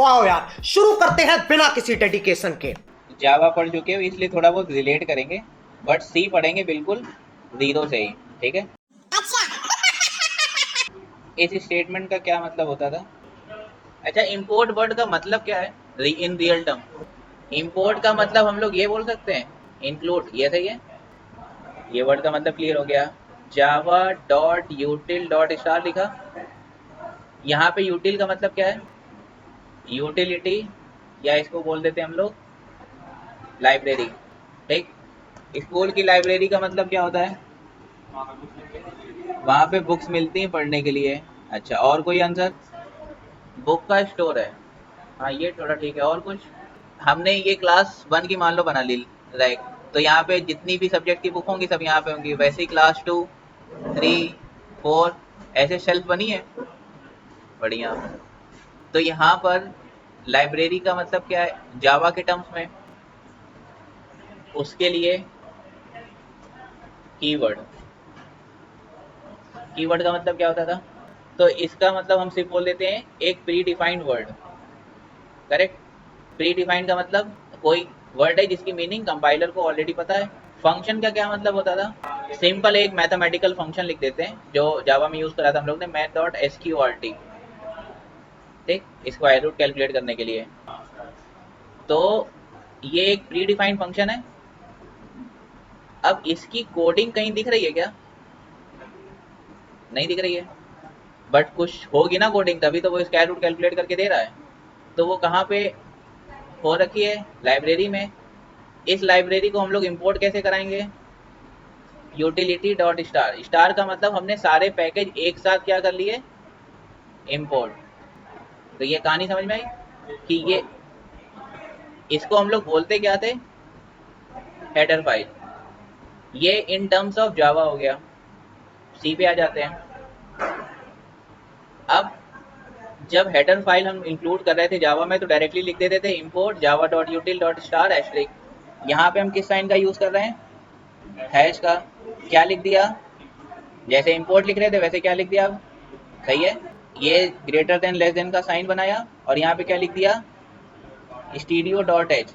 आओ यार शुरू करते हैं बिना किसी डेडिकेशन के। जावा पढ़ चुके हो इसलिए थोड़ा बहुत रिलेट करेंगे, बट सी पढ़ेंगे बिल्कुल जीरो से ही, ठीक है। इस स्टेटमेंट का क्या मतलब होता था? अच्छा, इंपोर्ट वर्ड का मतलब क्या है इन रियल टर्म? इंपोर्ट का मतलब हम लोग ये बोल सकते हैं इंक्लूड, ये सही है। ये वर्ड का मतलब क्लियर हो गया। जावा डॉट यूटिल डॉट स्टार लिखा, यहाँ पे यूटिल का मतलब क्या है? यूटिलिटी, या इसको बोल देते हैं हम लोग लाइब्रेरी, ठीक। स्कूल की लाइब्रेरी का मतलब क्या होता है? वहाँ पे बुक्स मिलती हैं पढ़ने के लिए। अच्छा, और कोई आंसर? बुक का स्टोर है, हाँ ये थोड़ा ठीक है। और कुछ? हमने ये क्लास 1 की मान लो बना ली रैक, तो यहाँ पे जितनी भी सब्जेक्ट की बुक होंगी सब यहाँ पे होंगी। वैसे ही क्लास 2, 3, 4 ऐसे शेल्फ बनी है, बढ़िया। तो यहाँ पर लाइब्रेरी का मतलब क्या है जावा के टर्म्स में? उसके लिए कीवर्ड। कीवर्ड का मतलब क्या होता था? तो इसका मतलब हम सिर्फ बोल देते हैं एक pre defined word, correct. Pre defined का मतलब कोई वर्ड है जिसकी मीनिंग कंपाइलर को ऑलरेडी पता है। फंक्शन का क्या मतलब होता था? सिंपल एक मैथमेटिकल फंक्शन लिख देते हैं जो जावा में यूज करा था हम लोग ने, मैथ डॉट एसक्यूआरटी, ठीक, स्क्वायर रूट कैलकुलेट करने के लिए। तो ये एक प्री डिफाइंड फंक्शन है। अब इसकी कोडिंग कहीं दिख रही है क्या? नहीं दिख रही है, बट कुछ होगी ना कोडिंग, तभी तो वो स्क्वायर रूट कैलकुलेट करके दे रहा है। तो वो कहाँ पे हो रखी है? लाइब्रेरी में। इस लाइब्रेरी को हम लोग इंपोर्ट कैसे कराएंगे? Utility dot star. स्टार का मतलब हमने सारे पैकेज एक साथ क्या कर लिए? इंपोर्ट। तो ये कहानी समझ में आई कि ये इसको हम लोग बोलते क्या थे? Header file. ये इन टर्म्स ऑफ जावा हो गया। सी पे आ जाते हैं। अब जब हेडर फाइल हम इंक्लूड कर रहे थे जावा में तो डायरेक्टली लिख देते थे import Java dot util dot star asterisk. यहाँ पे हम किस साइन का यूज कर रहे हैं? हैश का। क्या लिख दिया? जैसे इंपोर्ट लिख रहे थे वैसे क्या लिख दिया अब? सही है। ये ग्रेटर देन लेस देन का साइन बनाया और यहाँ पे क्या लिख दिया? Stereo dot H.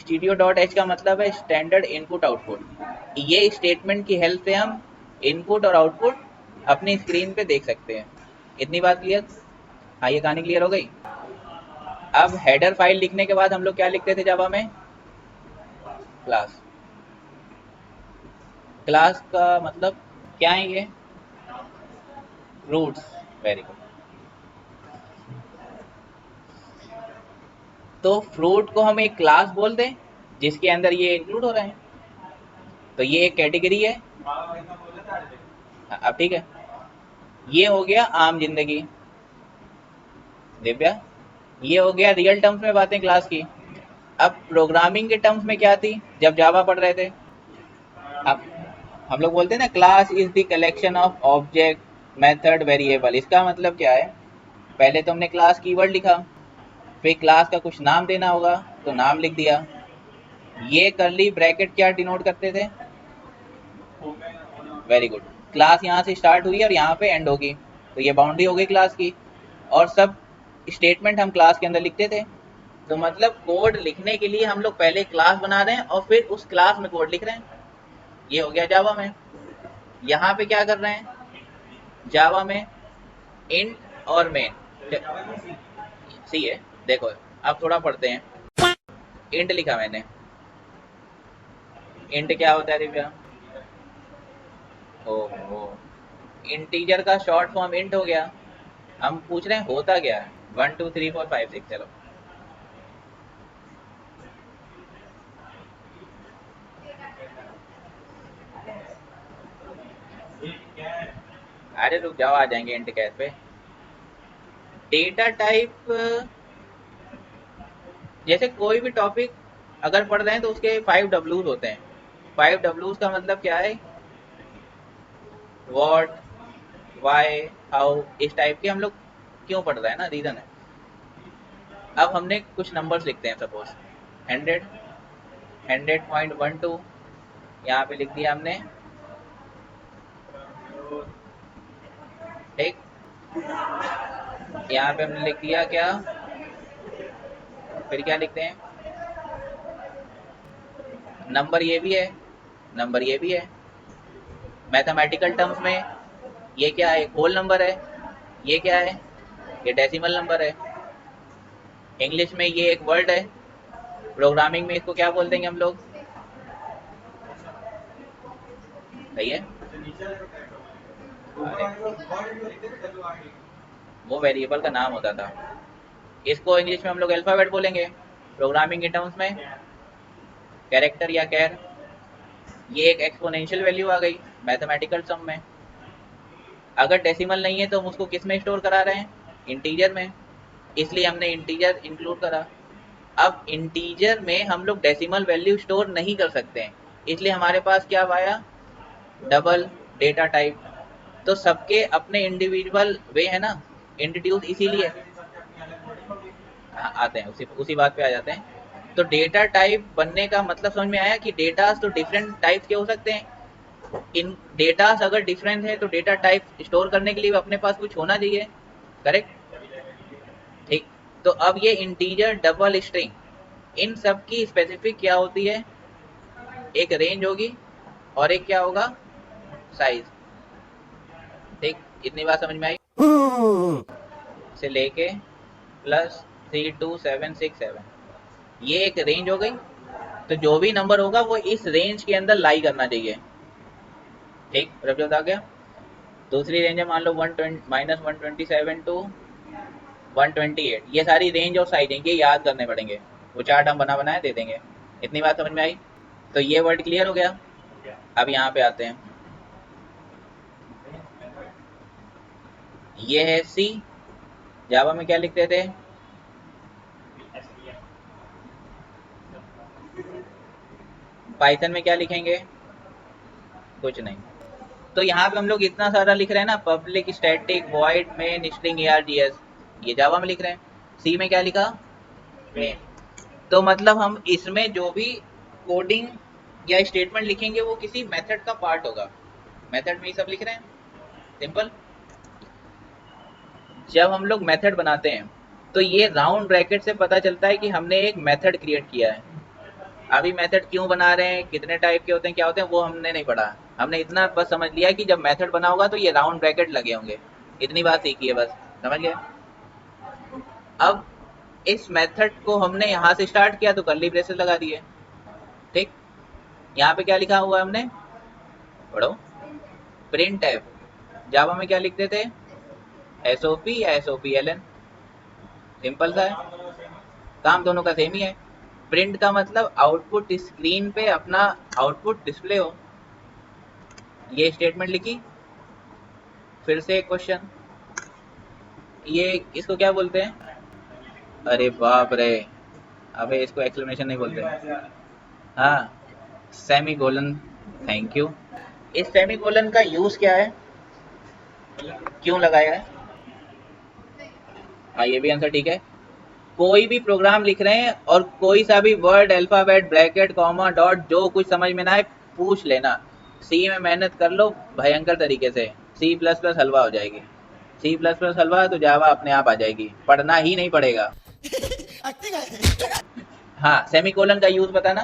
Stereo dot H का मतलब है स्टैंडर्ड इनपुट आउटपुट। ये स्टेटमेंट की हेल्प से हम इनपुट और आउटपुट अपनी स्क्रीन पे देख सकते हैं। इतनी बात क्लियर? हाँ, ये कहानी क्लियर हो गई। अब हेडर फाइल लिखने के बाद हम लोग क्या लिखते थे जावा में? क्लास। क्लास का मतलब क्या है ये? रूट्स। Very good. तो फ्रूट को हम एक क्लास बोल दें जिसके अंदर ये इंक्लूड हो रहे हैं, तो ये एक कैटेगरी है। अब ठीक है, ये हो गया आम जिंदगी दिव्या, ये हो गया रियल टर्म्स में बातें क्लास की। अब प्रोग्रामिंग के टर्म्स में क्या थी जब जावा पढ़ रहे थे? अब हम लोग बोलते हैं ना class is the collection of object method variable. इसका मतलब क्या है? पहले तो हमने क्लास कीवर्ड लिखा, फिर क्लास का कुछ नाम देना होगा तो नाम लिख दिया। ये करली ब्रैकेट क्या डिनोट करते थे? Very good. क्लास यहाँ से स्टार्ट हुई और यहाँ पे एंड होगी, तो ये बाउंड्री हो गई क्लास की। और सब स्टेटमेंट हम क्लास के अंदर लिखते थे। तो मतलब कोड लिखने के लिए हम लोग पहले क्लास बना रहे हैं और फिर उस क्लास में कोड लिख रहे हैं। ये हो गया जावा में। यहाँ पे क्या कर रहे हैं जावा में? इंट और मेन। सी है, देखो अब थोड़ा पढ़ते हैं। इंट लिखा मैंने। इंट क्या होता है दिव्या? ओहो, इंटीजर का शॉर्ट फॉर्म इंट हो गया। हम पूछ रहे हैं होता क्या है? 1 2 3 4 5 6, चलो। अरे रुक जाओ, आ जाएंगे इंट कैस पे। डेटा टाइप, जैसे कोई भी टॉपिक अगर पढ़ रहे हैं तो उसके 5 Ws होते हैं। 5 Ws का मतलब क्या है? व्हाट, वाई, हाउ, इस टाइप के हम लोग क्यों पढ़ रहे हैं ना, रीजन है। अब हमने कुछ नंबर्स लिखते हैं, सपोज 100, 100.12, यहाँ पे लिख दिया हमने, ठीक। यहाँ पे हमने लिख दिया क्या? फिर क्या लिखते हैं, नंबर ये भी है, नंबर ये भी है। मैथमेटिकल टर्म्स में ये क्या है, होल नंबर है, ये क्या है, ये डेसिमल नंबर है। इंग्लिश में ये एक वर्ड है, प्रोग्रामिंग में इसको क्या बोल देंगे हम लोग, सही है। वो वेरिएबल का नाम होता था, इसको इंग्लिश में हम लोग अल्फाबेट बोलेंगे, प्रोग्रामिंग के टर्म्स में कैरेक्टर या कैर। ये एक एक्सपोनेंशियल वैल्यू आ गई मैथमेटिकल सम में। अगर डेसिमल नहीं है तो हम उसको किस में स्टोर करा रहे हैं, इंटीजर में, इसलिए हमने इंटीजर इंक्लूड करा। अब इंटीजर में हम लोग डेसिमल वैल्यू स्टोर नहीं कर सकते हैं, इसलिए हमारे पास क्या आया, डबल डेटा टाइप। तो सबके अपने इंडिविजुअल वे है ना इंट्रोड्यूस, इसीलिए हाँ, आते हैं उसी बात पे आ जाते हैं। तो डेटा टाइप बनने का मतलब समझ में आया कि डेटा तो डिफरेंट टाइप के हो सकते हैं। इन डेटा अगर डिफरेंट है तो डेटा टाइप स्टोर करने के लिए अपने पास कुछ होना चाहिए, करेक्ट, ठीक। तो अब ये इंटीजर, डबल, स्ट्रिंग, इन सब की स्पेसिफिक क्या होती है, एक रेंज होगी और एक क्या होगा, साइज, ठीक। इतनी बात समझ में आई, से लेके +32767 ये एक रेंज हो गई। तो जो भी नंबर होगा वो इस रेंज के अंदर लाई करना चाहिए, ठीक। प्रभुजोत आ गया। दूसरी रेंज है मान लो -127 टू 128, ये सारी रेंज और साइज ये याद करने पड़ेंगे, वो चार्ट हम बना बनाए दे देंगे। इतनी बात समझ में आई, तो ये वर्ड क्लियर हो गया। अब यहाँ पे आते हैं, ये है सी, जावा में क्या लिखते थे, पाइथन में क्या लिखेंगे, कुछ नहीं। तो यहाँ पे हम लोग इतना सारा लिख रहे हैं ना, public static void main string args, ये जावा में लिख रहे हैं। सी में क्या लिखा, मेन। तो मतलब हम इसमें जो भी कोडिंग या स्टेटमेंट लिखेंगे वो किसी मेथड का पार्ट होगा, मेथड में ही सब लिख रहे हैं, सिंपल। जब हम लोग मेथड बनाते हैं तो ये राउंड ब्रैकेट से पता चलता है कि हमने एक मेथड क्रिएट किया है। अभी मेथड क्यों बना रहे हैं, कितने टाइप के होते हैं, क्या होते हैं, वो हमने नहीं पढ़ा। हमने इतना बस समझ लिया कि जब मेथड बना होगा तो ये राउंड ब्रैकेट लगे होंगे, इतनी बात सीखी है बस, समझ गए। अब इस मेथड को हमने यहाँ से स्टार्ट किया तो कर्ली ब्रेसेस लगा दिए, ठीक। यहाँ पे क्या लिखा हुआ है हमने, पढ़ो, प्रिंट एफ। जावा में क्या लिखते थे, SOP या SOPLN, सिंपल सा है, काम दोनों का सेम ही है। प्रिंट का मतलब आउटपुट स्क्रीन पे अपना आउटपुट डिस्प्ले हो, ये स्टेटमेंट लिखी। फिर से एक क्वेश्चन, ये इसको क्या बोलते हैं, अरे बाप रे, अबे इसको एक्सक्लेमेशन नहीं बोलते, हाँ, सेमी कोलन, थैंक यू। इस सेमी कोलन का यूज क्या है, क्यों लगाया है, हाँ ये भी आंसर ठीक है। कोई भी प्रोग्राम लिख रहे हैं और कोई सा भी word, alphabet, bracket, comma, dot, जो कुछ समझ में ना आए पूछ लेना। सी में मेहनत कर लो भयंकर तरीके से, C++ हलवा हो जाएगी। C++ हलवा तो जावा अपने आप आ जाएगी, पढ़ना ही नहीं पड़ेगा। हाँ, सेमीकोलन का यूज बताना,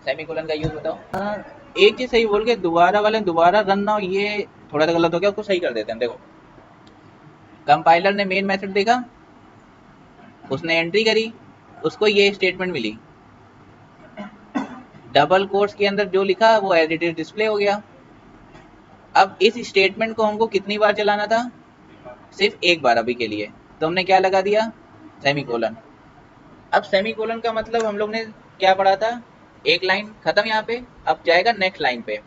सेमीकोलन का यूज बताओ। हाँ, एक चीज सही बोल के दोबारा वाले दोबारा रन ना हो, ये थोड़ा सा गलत हो गया, उसको सही कर देते हैं। देखो, कंपाइलर ने मेन मेथड देखा, उसने एंट्री करी, उसको ये स्टेटमेंट मिली, डबल कोट्स के अंदर जो लिखा वो एडिटेड डिस्प्ले हो गया। अब इस स्टेटमेंट को हमको कितनी बार चलाना था, सिर्फ एक बार अभी के लिए, तो हमने क्या लगा दिया, सेमीकोलन। अब सेमीकोलन का मतलब हम लोग ने क्या पढ़ा था, एक लाइन खत्म यहाँ पे, अब जाएगा नेक्स्ट लाइन पे।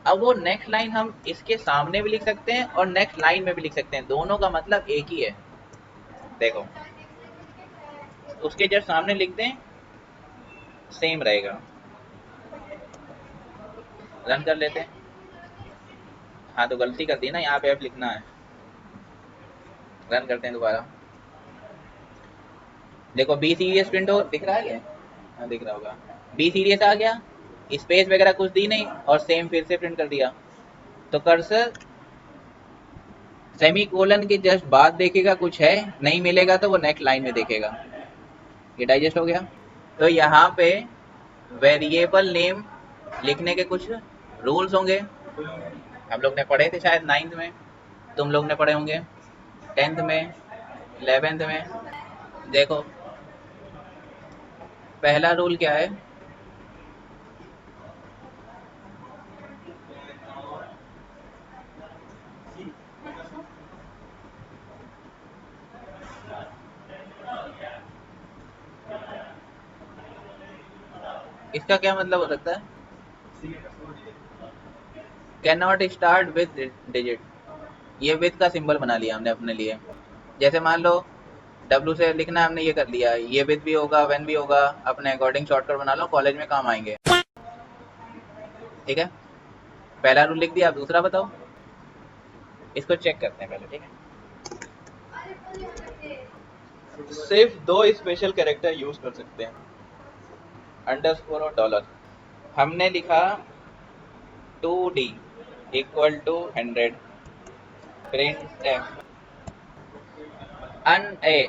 अब वो नेक्स्ट लाइन हम इसके सामने भी लिख सकते हैं और नेक्स्ट लाइन में भी लिख सकते हैं, दोनों का मतलब एक ही है। देखो, उसके जस्ट सामने लिख दें, सेम रहेगा। रन कर लेते हैं। हाँ, तो गलती कर दी ना, यहाँ पे अब लिखना है। रन करते हैं दोबारा। देखो, बी सीरियस प्रिंट हो, दिख रहा है क्या, हाँ दिख रहा होगा, बी सीरियस आ गया, स्पेस वगैरह कुछ दी नहीं और सेम फिर से प्रिंट कर दिया। तो कर्सर सेमीकोलन के जस्ट बाद देखेगा, कुछ है नहीं मिलेगा तो वो नेक्स्ट लाइन में देखेगा। ये डाइजेस्ट हो गया। तो यहाँ पे वेरिएबल नेम लिखने के कुछ रूल्स होंगे, हम लोग ने पढ़े थे शायद 9th में, तुम लोग ने पढ़े होंगे 10th में, 11th में। देखो पहला रूल क्या है, इसका क्या मतलब हो सकता है, can not start with digit. ये विद का सिंबल बना लिया हमने अपने लिए। जैसे मान लो W से लिखना हमने ये कर लिया, ये विद भी होगा व्हेन भी होगा, अपने अकॉर्डिंग शॉर्टकट बना लो, कॉलेज में काम आएंगे। ठीक है, पहला रूल लिख दिया। अब दूसरा बताओ, इसको चेक करते हैं पहले। ठीक है, सिर्फ दो स्पेशल कैरेक्टर यूज कर सकते हैं, अंडरस्कोर और डॉलर। हमने लिखा 2D equal to 100 print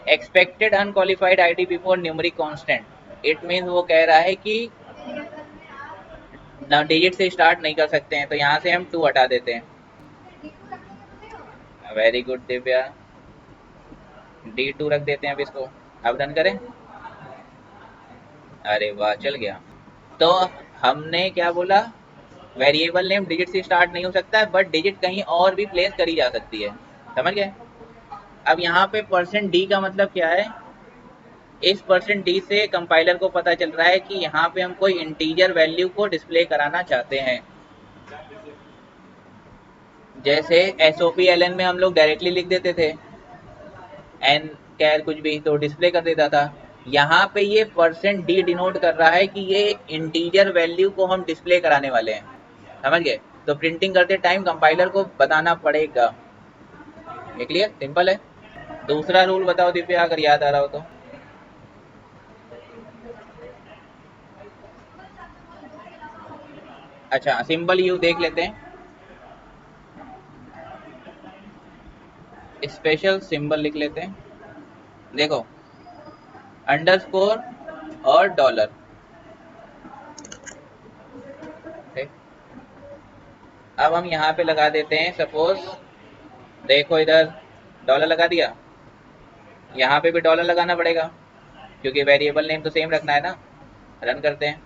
expected unqualified ID before numeric constant. It means वो कह रहा है कि ना डिजिट से स्टार्ट नहीं कर सकते हैं, तो यहाँ से हम 2 हटा देते हैं। वेरी गुड दिव्या, D2 रख देते हैं अब इसको। अब रन करें, अरे वाह चल गया। तो हमने क्या बोला, वेरिएबल नेम डिजिट से स्टार्ट नहीं हो सकता है, बट डिजिट कहीं और भी प्लेस करी जा सकती है। समझ गए। अब यहाँ पे %d का मतलब क्या है, इस %d से कंपाइलर को पता चल रहा है कि यहाँ पे हम कोई इंटीजर वैल्यू को डिस्प्ले कराना चाहते हैं। जैसे SOP-LN में हम लोग डायरेक्टली लिख देते थे n कैर कुछ भी, तो डिस्प्ले कर देता था। यहाँ पे ये %d डिनोट कर रहा है कि ये इंटीजर वैल्यू को हम डिस्प्ले कराने वाले हैं। समझ गए। तो प्रिंटिंग करते टाइम कंपाइलर को बताना पड़ेगा। ये क्लियर, सिंपल है। दूसरा रूल बताओ दिव्या, अगर याद आ रहा हो तो। अच्छा, सिंबल यू देख लेते हैं, स्पेशल सिंबल लिख लेते हैं। देखो अंडरस्कोर और डॉलर। ठीक, अब हम यहाँ पे लगा देते हैं, सपोज देखो इधर डॉलर लगा दिया, यहाँ पे भी डॉलर लगाना पड़ेगा क्योंकि वेरिएबल नेम तो सेम रखना है ना। रन करते हैं,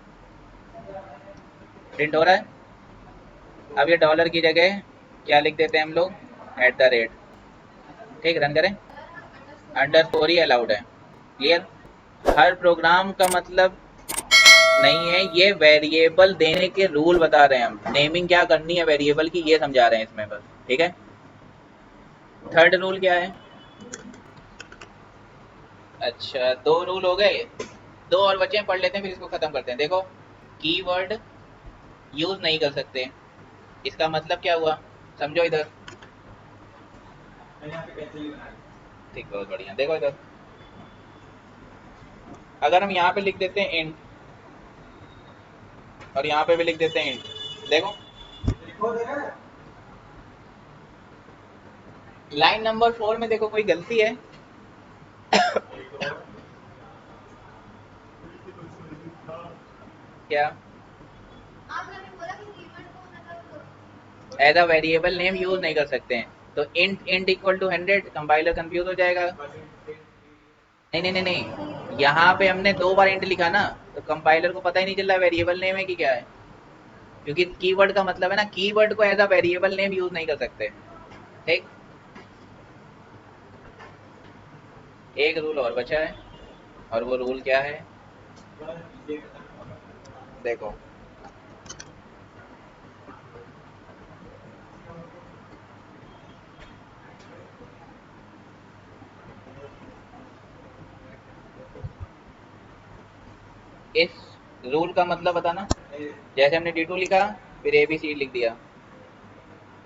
प्रिंट हो रहा है। अब ये डॉलर की जगह क्या लिख देते हैं हम लोग, @ ठीक, रन करें। अंडरस्कोर ही अलाउड है। क्लियर। हर प्रोग्राम का मतलब नहीं है, ये वेरिएबल देने के रूल बता रहे हैं हम, नेमिंग क्या करनी है वेरिएबल की ये समझा रहे हैं इसमें बस। ठीक है, थर्ड रूल क्या है। अच्छा 2 रूल हो गए, 2 और बचे हैं, पढ़ लेते हैं फिर इसको खत्म करते हैं। देखो कीवर्ड यूज नहीं कर सकते, इसका मतलब क्या हुआ समझो इधर। ठीक, बहुत बढ़िया। देखो इधर अगर हम यहाँ पे लिख देते हैं इंट और यहाँ पे भी लिख देते हैं इंट, देखो लाइन नंबर 4 में देखो कोई गलती है। क्या, as a variable name use नहीं कर सकते हैं, तो int equal to 100, compiler confuse हो जाएगा। नहीं नहीं नहीं नहीं, यहाँ पे हमने 2 बार इंट लिखा ना, तो कंपाइलर को पता ही नहीं चल रहा वेरिएबल नेम है कि क्या है, क्योंकि कीवर्ड का मतलब है ना, कीवर्ड को as a variable name use नहीं कर सकते। ठीक, एक रूल और बचा है, और वो रूल क्या है, देखो इस रूल का मतलब बताना। जैसे हमने D2 लिखा फिर ABC लिख दिया,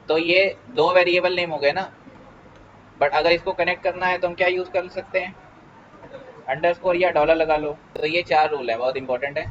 तो ये 2 वेरिएबल नेम हो गए ना, बट अगर इसको कनेक्ट करना है तो हम क्या यूज कर सकते हैं, अंडरस्कोर या डॉलर लगा लो। तो ये 4 रूल है, बहुत इंपॉर्टेंट है।